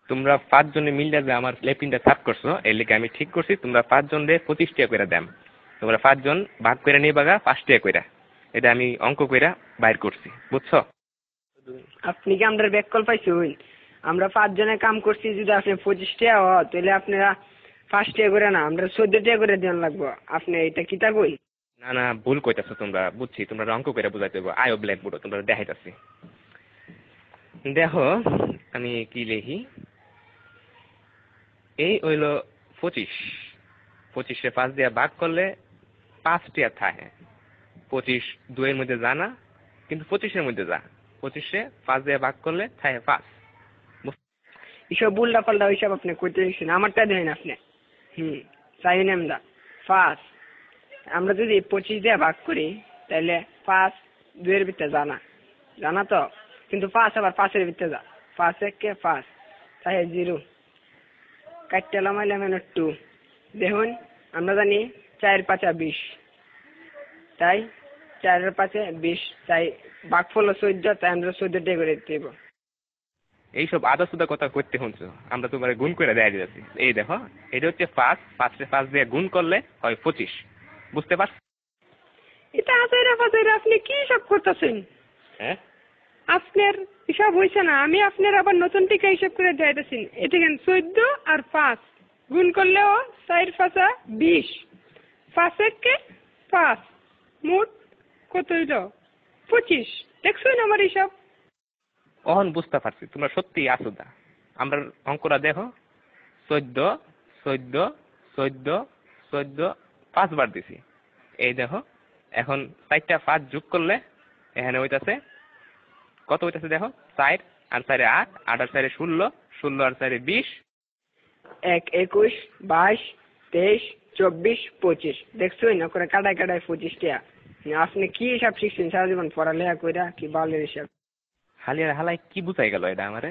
তোমরা 5 জনে মিলে যে আমার লেপিনটা সাফ করছো এর লিগে আমি ঠিক করছি তোমরা 5 জনে 25 টাকা করে দাম। তোমরা 5 জন ভাগ করে নিবাগা 5 টাকা করে। এটা আমি অঙ্ক কইরা বাইর করছি, বুঝছো? আপনি কি আমরা ব্যাক কল পাইছুন? আমরা 5 জনে কাম করছি, যদি আপনি 25 টাকা হয় তাহলে আপনারা 5 টাকা করে না, আমরা 14 টাকা করে দেন লাগবো। আপনি এটা কিতা কই? না না, ভুল কইতাছো তোমরা, বুঝছি তোমরা অঙ্ক কইরা বুঝাইতে হবে। আয়ো ব্ল্যাক বোর্ড তোমরা দেখাইতাছি। দেখো আমি কি লিখি, এই হইল 25। 25-এ 5 দিয়া ভাগ করলে 5 টাকা থাকে। 25 2 এর মধ্যে যা না, কিন্তু 25-এর মধ্যে যা। 25-এ 5 দিয়া ভাগ করলে থাকে 5। এসব উল্টা পাল্টা ওইসব আপনি কইতে দিচ্ছেন, আমারটা দেন আপনি। চাই নামদা 5। আমরা যদি 25 দিয়ে ভাগ করি তাহলে 5 2 এর ভিতরে জানা জানা তো, কিন্তু 5 আবার 5 এর ভিতরে যা। 5 1 5 তাই 0 কাটতে লামাইলে মানে 2। দেখুন আমরা জানি 4 5 20, তাই 4 এর 5 20, তাই ভাগফল 14, তাই আমরা 14 টাকা করে দিতে হবে। এইসব আদা সুদা কথা করতে শুনছো, আমরা তোমার গুণ করে দেয়া দিতেছি। এই দেখো এটা হচ্ছে 5, 5-এ 5 দিয়ে গুণ করলে হয় 25, বুঝতে পারছো? এটা আজাইরা বাজাইরা আপনি কি সব করতেছেন? হ্যাঁ, আপনার হিসাব হয়েছে না, আমি আপনার আবার নতুন টিকা হিসাব করে যাইতেছি। এটা কেন 14 আর 5 গুণ করলেও 4 5 20, 5 1 5, মোট কত হইল? 25। দেখছেন আমার হিসাব? অহন বুঝতে পারছি তোমরা সত্যি আসুদা। আমরা অঙ্কটা দেখো, 14 14 14 14 5 বার দিছি। এই দেখো এখন 4টা 5 যোগ করলে এখানে হইতাছে কত হইতাছে দেখো, 4 আর 4 8, 8 আর 4 16, 16 আর 4 20। 1 21 22 23 24 25। দেখছেন না করে কাটায় কাটায় 25 টাকা। আপনি কি হিসাব শিখছেন সারা জীবন পড়ালেখা কইরা, কি বালের হিসাব? হালিয়ার হালাই কি বুঝাই গেল এটা আমারে?